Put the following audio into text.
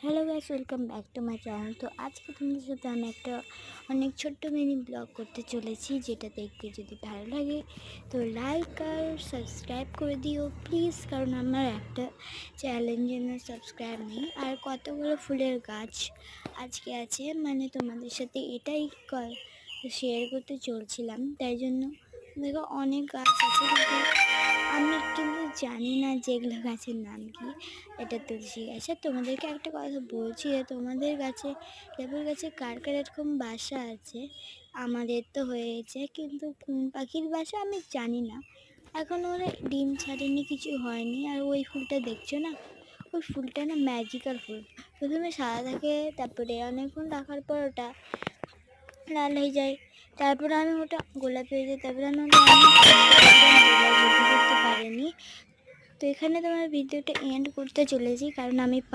Hello guys, welcome back to my channel. তো আজকে তোমাদের সাথে আমি একটা অনেক ছোট্ট মিনি ব্লগ করতে চলেছি, যেটা দেখতে যদি ভালো লাগে তো লাইক আর সাবস্ক্রাইব করে দিও প্লিজ, কারণ আমার একটা চ্যালেঞ্জের সাবস্ক্রাইব নেই। আর কতগুলো ফুলের গাছ আজকে আছে, মানে তোমাদের সাথে এটাই শেয়ার করতে চলছিলাম। তাই জন্য দেখো অনেক গাছ আছে, কিন্তু আমি কিন্তু জানি না যেগুলো গাছের নাম কি। এটা তুলসী গাছ। আর তোমাদেরকে একটা কথা বলছি, যে তোমাদের গাছে লেবুর গাছে কার কার এরকম বাসা আছে? আমাদের তো হয়েছে, কিন্তু কোন পাখির বাসা আমি জানি না। এখন ওরা ডিম ছাড়েনি, কিছু হয়নি। আর ওই ফুলটা দেখছো না, ওই ফুলটা না ম্যাজিক্যাল ফুল। প্রথমে সাদা থাকে, তারপরে অনেকক্ষণ রাখার পর ওটা লাল হয়ে যায়, তারপরে আমি ওটা গোলাপি হয়ে যায়, তারপরে আমি ওটা করতে পারিনি। তো এখানে তোমার ভিডিওটা এন্ড করতে চলেছি, কারণ আমি